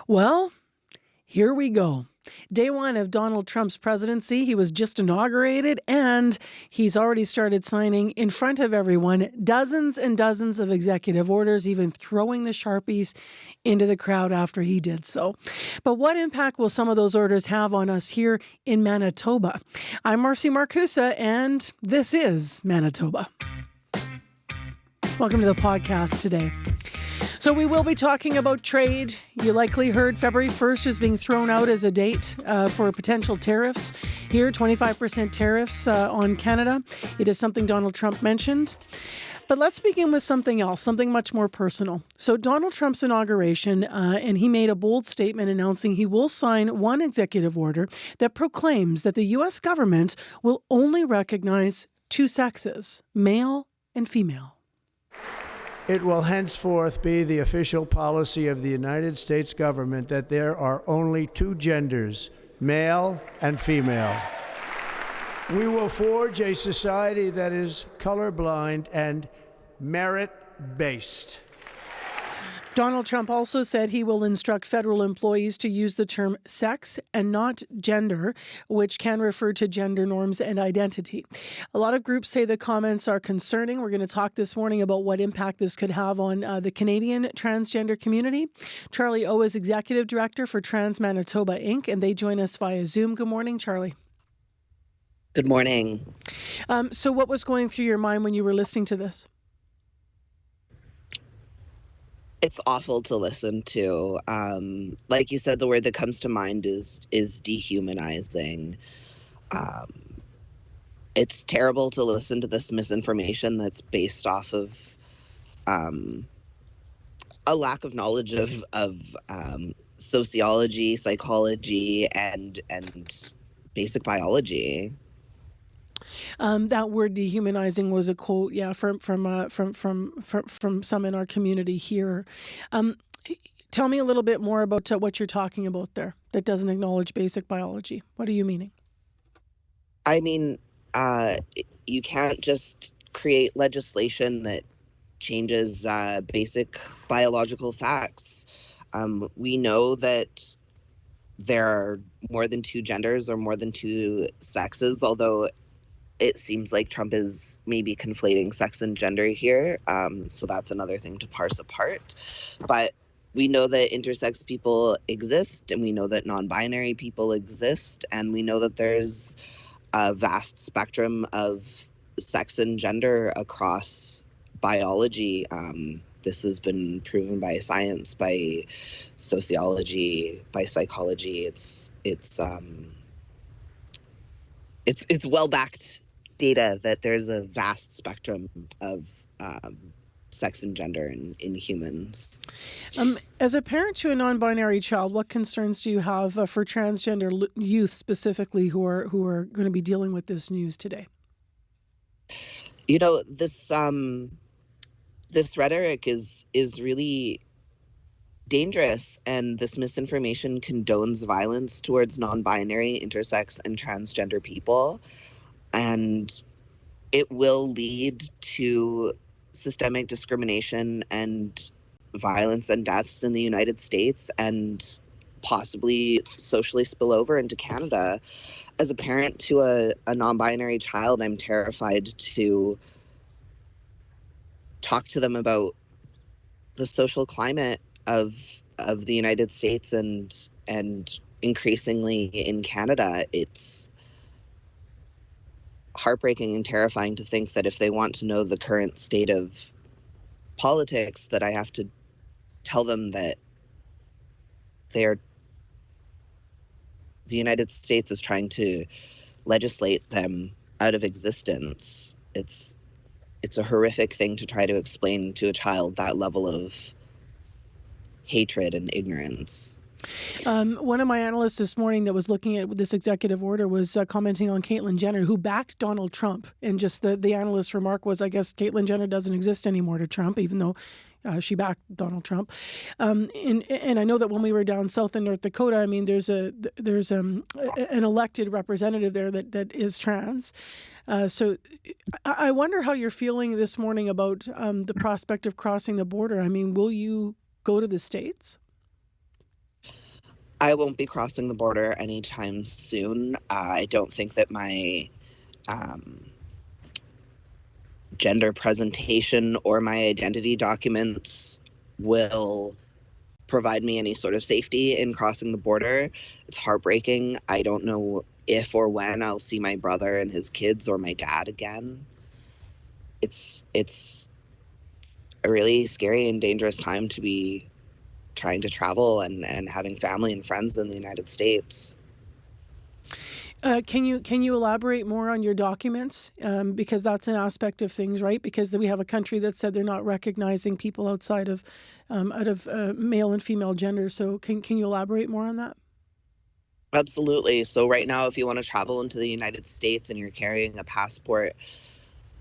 Well, here we go. Day one of Donald Trump's presidency. He was just inaugurated, and he's already started signing in front of everyone dozens and dozens of executive orders, even throwing the Sharpies into the crowd after he did so. But what impact will some of those orders have on us here in Manitoba? I'm Marcy Markusa, and this is Manitoba. Welcome to the podcast today. So we will be talking about trade. You likely heard February 1st is being thrown out as a date for potential tariffs. Here, 25% tariffs on Canada. It is something Donald Trump mentioned. But let's begin with something else, something much more personal. So Donald Trump's inauguration, and he made a bold statement announcing he will sign one executive order that proclaims that the U.S. government will only recognize two sexes, male and female. It will henceforth be the official policy of the United States government that there are only two genders, male and female. We will forge a society that is colorblind and merit-based. Donald Trump also said he will instruct federal employees to use the term sex and not gender, which can refer to gender norms and identity. A lot of groups say the comments are concerning. We're going to talk this morning about what impact this could have on the Canadian transgender community. Charlie Eau is Executive Director for Trans Manitoba, Inc., and they join us via Zoom. Good morning, Charlie. Good morning. So what was going through your mind when you were listening to this? It's awful to listen to. Like you said, the word that comes to mind is dehumanizing. It's terrible to listen to this misinformation that's based off of a lack of knowledge of sociology, psychology, and basic biology. That word dehumanizing was a quote, from some in our community here. Tell me a little bit more about what you're talking about there that doesn't acknowledge basic biology. What are you meaning? I mean, you can't just create legislation that changes basic biological facts. We know that there are more than two genders or more than two sexes, although it seems like Trump is maybe conflating sex and gender here. So that's another thing to parse apart. But we know that intersex people exist, and we know that non-binary people exist, and we know that there's a vast spectrum of sex and gender across biology. This has been proven by science, by sociology, by psychology. It's well-backed data that there's a vast spectrum of sex and gender in humans. As a parent to a non-binary child, what concerns do you have for transgender youth specifically who are going to be dealing with this news today? You know, this rhetoric is really dangerous, and this misinformation condones violence towards non-binary, intersex, and transgender people. And it will lead to systemic discrimination and violence and deaths in the United States, and possibly socially spill over into Canada. As a parent to a non-binary child, I'm terrified to talk to them about the social climate of the United States and increasingly in Canada. It's heartbreaking and terrifying to think that if they want to know the current state of politics, that I have to tell them that the United States is trying to legislate them out of existence. It's a horrific thing to try to explain to a child that level of hatred and ignorance. One of my analysts this morning that was looking at this executive order was commenting on Caitlyn Jenner, who backed Donald Trump. And just the analyst's remark was, I guess Caitlyn Jenner doesn't exist anymore to Trump, even though she backed Donald Trump. And I know that when we were down south in North Dakota, I mean, there's an elected representative there that is trans. So I wonder how you're feeling this morning about the prospect of crossing the border. I mean, will you go to the States? I won't be crossing the border anytime soon. I don't think that my um, gender presentation or my identity documents will provide me any sort of safety in crossing the border. It's heartbreaking. I don't know if or when I'll see my brother and his kids or my dad again. It's a really scary and dangerous time to be trying to travel and having family and friends in the United States. Can you elaborate more on your documents? Because that's an aspect of things, right? Because we have a country that said they're not recognizing people outside of male and female gender. So can you elaborate more on that? Absolutely. So right now, if you want to travel into the United States and you're carrying a passport,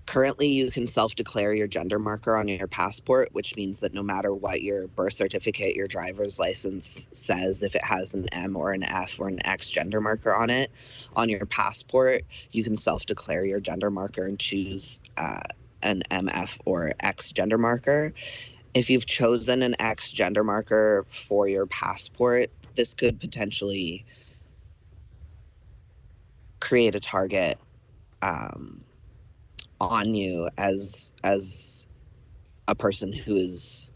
currently you can self-declare your gender marker on your passport, which means that no matter what your birth certificate, your driver's license says, if it has an M or an F or an X gender marker on it, on your passport, you can self-declare your gender marker and choose an MF or X gender marker. If you've chosen an X gender marker for your passport, this could potentially create a target on you as a person who is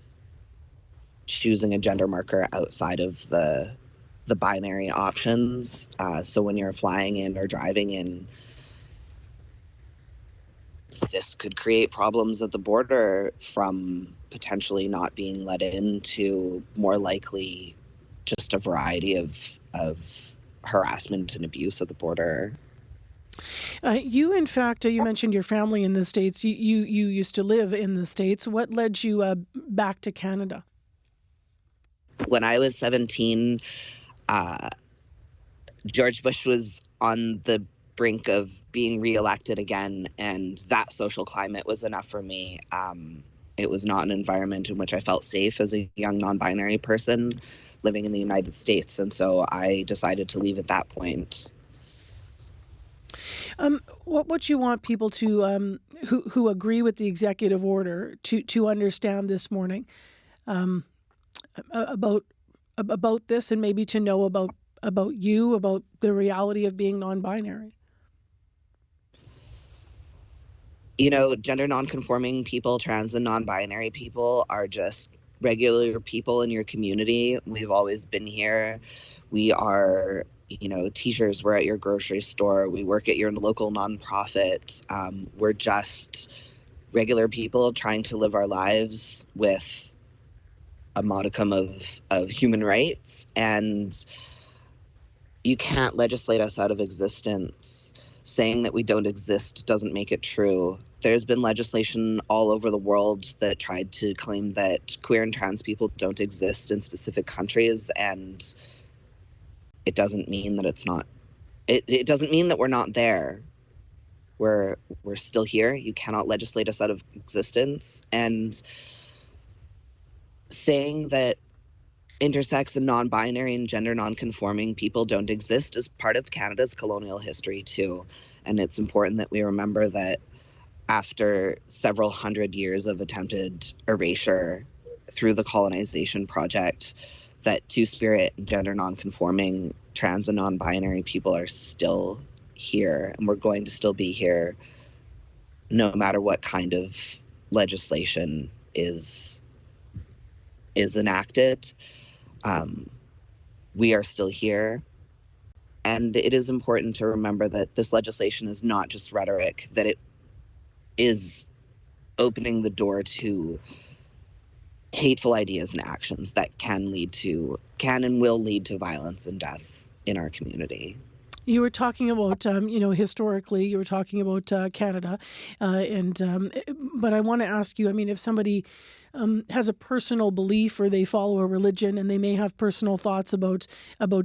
choosing a gender marker outside of the binary options. So when you're flying in or driving in, this could create problems at the border, from potentially not being let in to more likely just a variety of harassment and abuse at the border. You, in fact, you mentioned your family in the States. You used to live in the States. What led you back to Canada? When I was 17, George Bush was on the brink of being reelected again, and that social climate was enough for me. It was not an environment in which I felt safe as a young non-binary person living in the United States, and so I decided to leave at that point. What you want people to who agree with the executive order to understand this morning about this, and maybe to know about you, about the reality of being non-binary? You know, gender non-conforming people, trans and non-binary people are just regular people in your community. We've always been here. We are, you know, teachers. We're at your grocery store. We work at your local nonprofit. We're just regular people trying to live our lives with a modicum of human rights. And you can't legislate us out of existence. Saying that we don't exist doesn't make it true. There's been legislation all over the world that tried to claim that queer and trans people don't exist in specific countries, and it doesn't mean that it's not. It doesn't mean that we're not there. We're still here. You cannot legislate us out of existence. And saying that intersex and non-binary and gender non-conforming people don't exist is part of Canada's colonial history too. And it's important that we remember that after several hundred years of attempted erasure through the colonization project, that two-spirit and gender non-conforming trans and non-binary people are still here, and we're going to still be here no matter what kind of legislation is enacted. We are still here. And it is important to remember that this legislation is not just rhetoric, that it is opening the door to hateful ideas and actions that can and will lead to violence and death in our community. You were talking about, historically, you were talking about Canada, but I want to ask you, I mean, if somebody has a personal belief, or they follow a religion, and they may have personal thoughts about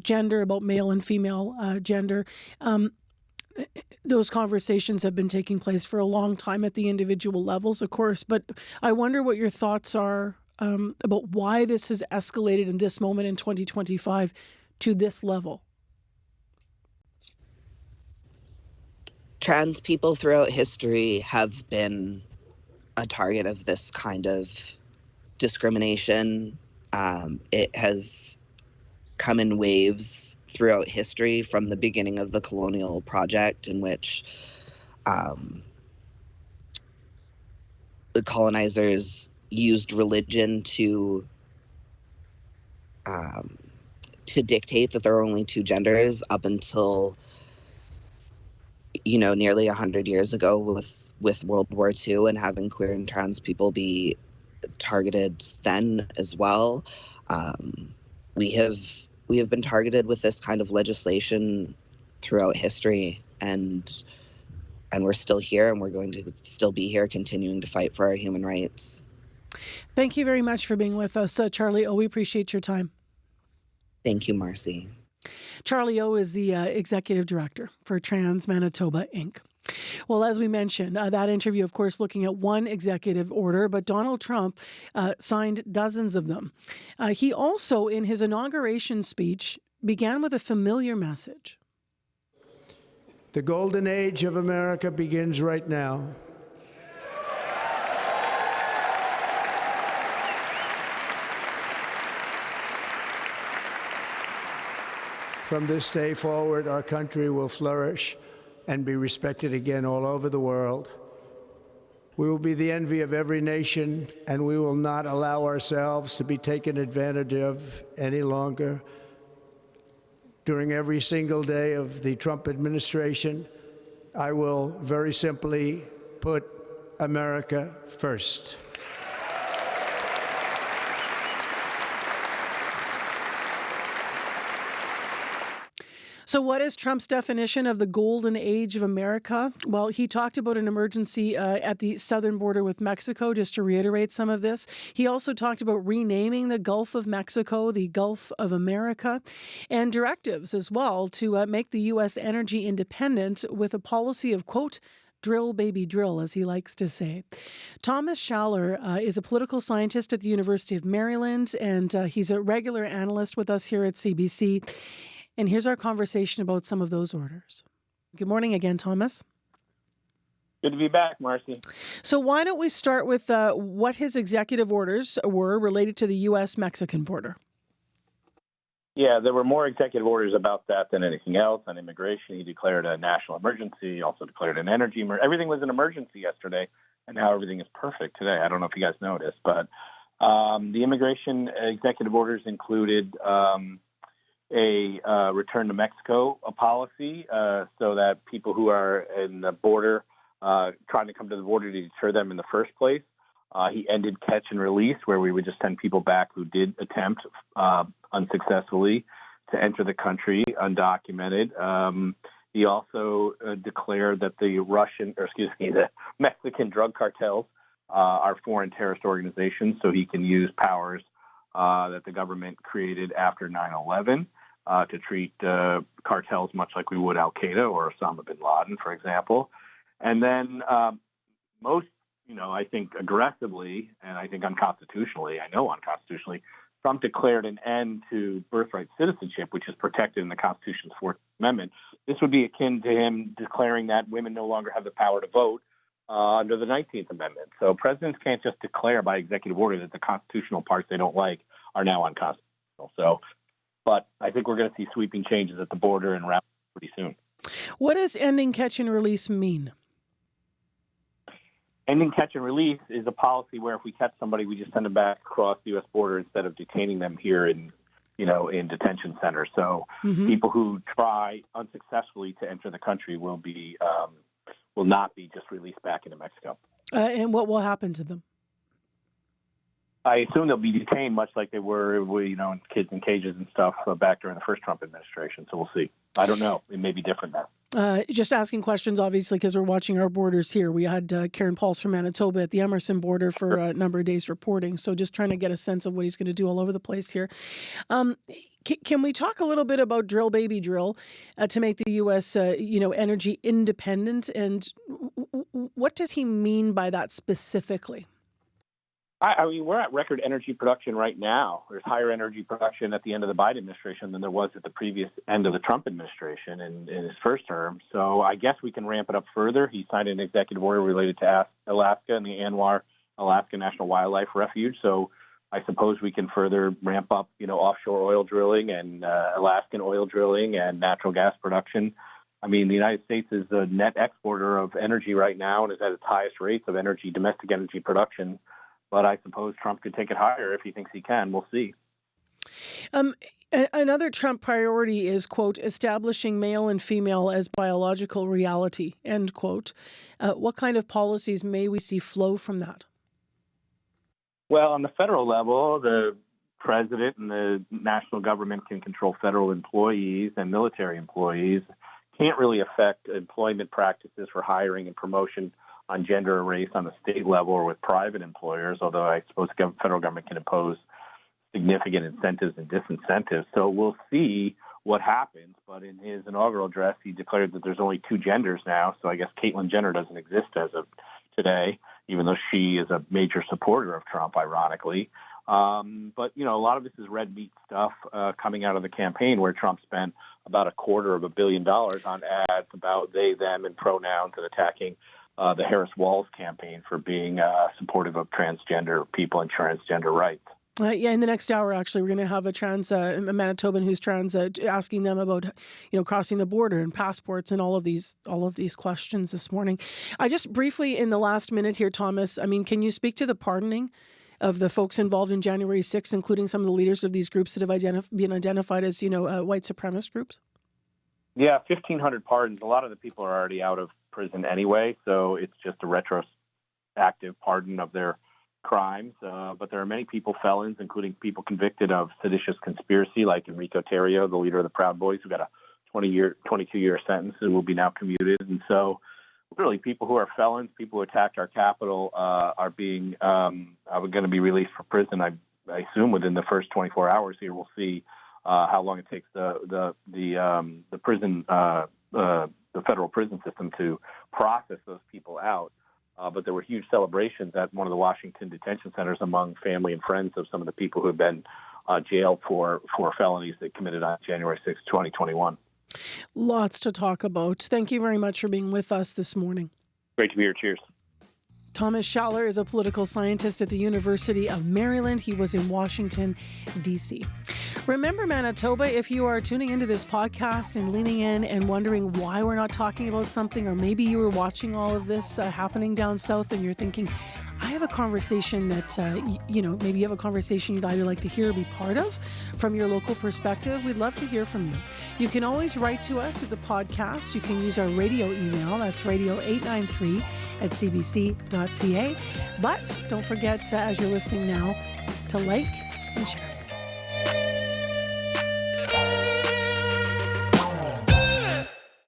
gender, about male and female gender, those conversations have been taking place for a long time at the individual levels, of course, but I wonder what your thoughts are about why this has escalated in this moment in 2025 to this level. Trans people throughout history have been a target of this kind of discrimination. It has come in waves throughout history, from the beginning of the colonial project, in which the colonizers used religion to dictate that there are only two genders, up until nearly 100 years ago with World War II, and having queer and trans people be targeted then as well. We have been targeted with this kind of legislation throughout history, and we're still here, and we're going to still be here, continuing to fight for our human rights. Thank you very much for being with us, Charlie Eau. We appreciate your time. Thank you, Marcy. Charlie Eau is the executive director for Trans Manitoba, Inc. Well, as we mentioned, that interview, of course, looking at one executive order, but Donald Trump signed dozens of them. He also, in his inauguration speech, began with a familiar message. The golden age of America begins right now. From this day forward, our country will flourish and be respected again all over the world. We will be the envy of every nation, and we will not allow ourselves to be taken advantage of any longer. During every single day of the Trump administration, I will very simply put America first. So what is Trump's definition of the golden age of America? Well, he talked about an emergency at the southern border with Mexico, just to reiterate some of this. He also talked about renaming the Gulf of Mexico the Gulf of America, and directives as well to make the U.S. energy independent with a policy of, quote, drill, baby, drill, as he likes to say. Thomas Schaller is a political scientist at the University of Maryland, and he's a regular analyst with us here at CBC. And here's our conversation about some of those orders. Good morning again, Thomas. Good to be back, Marcy. So why don't we start with what his executive orders were related to the U.S.-Mexican border? Yeah, there were more executive orders about that than anything else. On immigration, he declared a national emergency. He also declared an energy emergency. Everything was an emergency yesterday, and now everything is perfect today. I don't know if you guys noticed, but the immigration executive orders included a return to Mexico policy, so that people who are in the border, trying to come to the border, to deter them in the first place. He ended catch and release, where we would just send people back who did attempt unsuccessfully to enter the country undocumented. He also declared that the Mexican drug cartels are foreign terrorist organizations, so he can use powers that the government created after 9/11 to treat cartels much like we would Al Qaeda or Osama bin Laden, for example. And then I think aggressively, and I think unconstitutionally, Trump declared an end to birthright citizenship, which is protected in the Constitution's Fourth Amendment. This would be akin to him declaring that women no longer have the power to vote under the 19th Amendment. So presidents can't just declare by executive order that the constitutional parts they don't like are now unconstitutional. But I think we're going to see sweeping changes at the border and around pretty soon. What does ending catch and release mean? Ending catch and release is a policy where if we catch somebody, we just send them back across the U.S. border instead of detaining them here in detention centers. So people who try unsuccessfully to enter the country will not be just released back into Mexico. And what will happen to them? I assume they'll be detained much like they were, kids in cages and stuff back during the first Trump administration. So we'll see. I don't know. It may be different now. Just asking questions, obviously, because we're watching our borders here. We had Karen Pauls from Manitoba at the Emerson border for a number of days reporting. So just trying to get a sense of what he's going to do all over the place here. Can we talk a little bit about drill, baby, drill to make the U.S., energy independent? And what does he mean by that specifically? I mean, we're at record energy production right now. There's higher energy production at the end of the Biden administration than there was at the previous end of the Trump administration in his first term. So I guess we can ramp it up further. He signed an executive order related to Alaska and the Anwar Alaska National Wildlife Refuge. So I suppose we can further ramp up, offshore oil drilling and Alaskan oil drilling and natural gas production. I mean, the United States is a net exporter of energy right now and is at its highest rates of domestic energy production. But I suppose Trump could take it higher if he thinks he can. We'll see. Another Trump priority is, quote, establishing male and female as biological reality, end quote. What kind of policies may we see flow from that? Well, on the federal level, the president and the national government can control federal employees and military employees. Can't really affect employment practices for hiring and promotion on gender or race on the state level or with private employers, although I suppose the federal government can impose significant incentives and disincentives. So we'll see what happens. But in his inaugural address, he declared that there's only two genders now. So I guess Caitlyn Jenner doesn't exist as of today, even though she is a major supporter of Trump, ironically. But, a lot of this is red meat stuff coming out of the campaign where Trump spent about $250 million on ads about they, them, and pronouns and attacking the Harris Walls campaign for being supportive of transgender people and transgender rights. In the next hour, actually, we're going to have a Manitoban who's trans, asking them about, crossing the border and passports and all of these questions this morning. I just briefly, in the last minute here, Thomas, can you speak to the pardoning of the folks involved in January 6th, including some of the leaders of these groups that have been identified as, white supremacist groups? Yeah, 1,500 pardons. A lot of the people are already out of prison anyway, so it's just a retroactive pardon of their crimes. But there are many people, felons, including people convicted of seditious conspiracy, like Enrico Tarrio, the leader of the Proud Boys, who got a 22-year sentence and will be now commuted. And so really people who are felons, people who attacked our Capitol are going to be released from prison. I assume within the first 24 hours here, we'll see how long it takes the federal prison system to process those people out. But there were huge celebrations at one of the Washington detention centers among family and friends of some of the people who have been jailed for felonies they committed on January 6, 2021. Lots to talk about. Thank you very much for being with us this morning. Great to be here. Cheers. Thomas Schaller is a political scientist at the University of Maryland. He was in Washington, D.C. Remember, Manitoba, if you are tuning into this podcast and leaning in and wondering why we're not talking about something, or maybe you were watching all of this happening down south and you're thinking, I have a conversation that, maybe you have a conversation you'd either like to hear or be part of from your local perspective. We'd love to hear from you. You can always write to us at the podcast. You can use our radio email. That's radio893@cbc.ca. But don't forget, as you're listening now, to like and share.